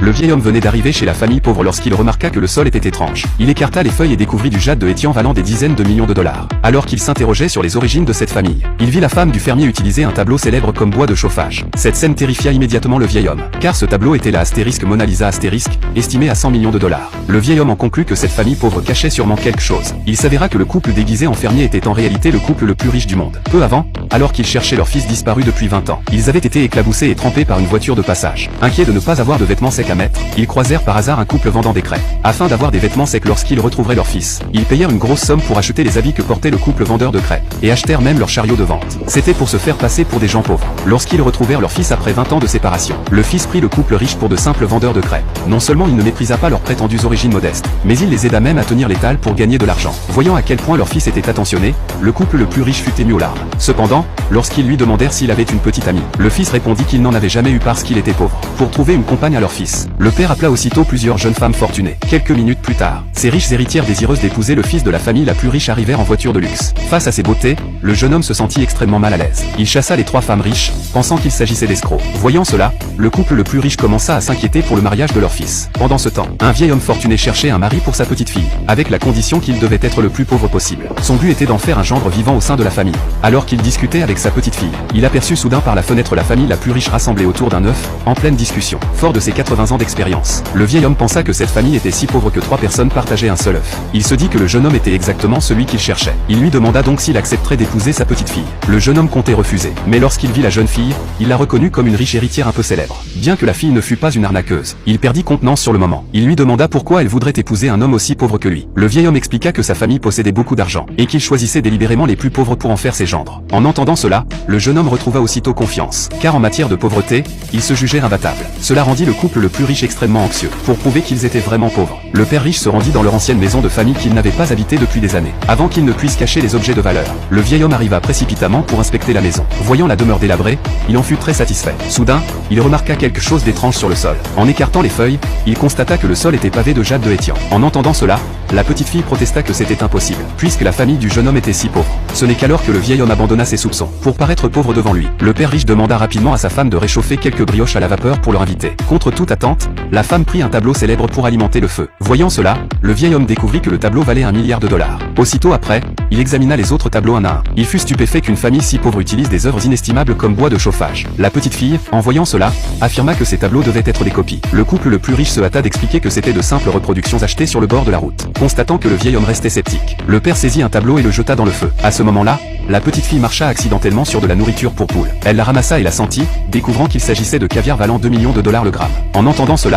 Le vieil homme venait d'arriver chez la famille pauvre lorsqu'il remarqua que le sol était étrange. Il écarta les feuilles et découvrit du jade de Étienne valant des dizaines de millions de dollars. Alors qu'il s'interrogeait sur les origines de cette famille, il vit la femme du fermier utiliser un tableau célèbre comme bois de chauffage. Cette scène terrifia immédiatement le vieil homme, car ce tableau était la astérisque Mona Lisa astérisque, estimé à 100 millions de dollars. Le vieil homme en conclut que cette famille pauvre cachait sûrement quelque chose. Il s'avéra que le couple déguisé en fermier était en réalité le couple le plus riche du monde. Peu avant, alors qu'ils cherchaient leur fils disparu depuis 20 ans, ils avaient été éclaboussés et trempés par une voiture de passage. Inquiets de ne pas avoir de vêtements secs à mettre, ils croisèrent par hasard un couple vendant des crêpes. Afin d'avoir des vêtements secs lorsqu'ils retrouveraient leur fils, ils payèrent une grosse somme pour acheter les habits que portait le couple vendeur de crêpes, et achetèrent même leur chariot de vente. C'était pour se faire passer pour des gens pauvres. Lorsqu'ils retrouvèrent leur fils après 20 ans de séparation, le fils prit le couple riche pour de simples vendeurs de crêpes. Non seulement il ne méprisa pas leurs prétendues origines modestes, mais il les aida même à tenir l'étal pour gagner de l'argent. Voyant à quel point leur fils était attentionné, le couple le plus riche fut ému aux larmes. Cependant, lorsqu'ils lui demandèrent s'il avait une petite amie, le fils répondit qu'il n'en avait jamais eu parce qu'il était pauvre. Pour trouver une compagne à leur fils, le père appela aussitôt plusieurs jeunes femmes fortunées. Quelques minutes plus tard, ces riches héritières désireuses d'épouser le fils de la famille la plus riche arrivèrent en voiture de luxe. Face à ces beautés, le jeune homme se sentit extrêmement mal à l'aise. Il chassa les 3 femmes riches, pensant qu'il s'agissait d'escrocs. Voyant cela, le couple le plus riche commença à s'inquiéter pour le mariage de leur fils. Pendant ce temps, un vieil homme fortuné cherchait un mari pour sa petite fille, avec la condition qu'il devait être le plus pauvre possible. Son but était d'en faire un gendre vivant au sein de la famille. Alors qu'il discutait avec sa petite fille, il aperçut soudain par la fenêtre la famille la plus riche rassemblée autour d'un œuf, en pleine discussion. Fort de ses 80 ans d'expérience, le vieil homme pensa que cette famille était si pauvre que 3 personnes partageaient un seul œuf. Il se dit que le jeune homme était exactement celui qu'il cherchait. Il lui demanda donc s'il accepterait d'épouser sa petite fille. Le jeune homme comptait refuser, mais lorsqu'il vit la jeune fille, il la reconnut comme une riche héritière un peu célèbre. Bien que la fille ne fût pas une arnaqueuse, il perdit contenance sur le moment. Il lui demanda pourquoi elle voudrait épouser un homme aussi pauvre que lui. Le vieil homme expliqua que sa famille possédait beaucoup d'argent, et qu'il choisissait délibérément les plus pauvres pour en faire ses gendres. En entendant cela, le jeune homme retrouva aussitôt confiance, car en matière de pauvreté, il se jugeait imbattable. Cela rendit le couple le plus riche extrêmement anxieux. Pour prouver qu'ils étaient vraiment pauvres, le père riche se rendit dans leur ancienne maison de famille qu'ils n'avaient pas habitée depuis des années. Avant qu'ils ne puissent cacher les objets de valeur, le vieil homme arriva précipitamment pour inspecter la maison. Voyant la demeure délabrée, il en fut très satisfait. Soudain, il remarqua quelque chose d'étrange sur le sol. En écartant les feuilles, il constata que le sol était pavé de jade de Étienne. En entendant cela, la petite fille protesta que c'était impossible, puisque la famille du jeune homme était si pauvre. Ce n'est qu'alors que le vieil homme abandonna ses soupçons. Pour paraître pauvre devant lui, le père riche demanda rapidement à sa femme de réchauffer quelques brioches à la vapeur pour leur inviter. Contre toute attente, la femme prit un tableau célèbre pour alimenter le feu. Voyant cela, le vieil homme découvrit que le tableau valait 1 milliard de dollars. Aussitôt après, il examina les autres tableaux un à un. Il fut stupéfait qu'une famille si pauvre utilise des œuvres inestimables comme bois de chauffage. La petite fille, en voyant cela, affirma que ces tableaux devaient être des copies. Le couple le plus riche se hâta d'expliquer que c'était de simples reproductions achetées sur le bord de la route. Constatant que le vieil homme restait sceptique, le père saisit un tableau et le jeta dans le feu. À ce moment-là, la petite fille marcha accidentellement sur de la nourriture pour poules. Elle la ramassa et la sentit, découvrant qu'il s'agissait de caviar valant 2 millions de dollars le gramme. En entendant cela,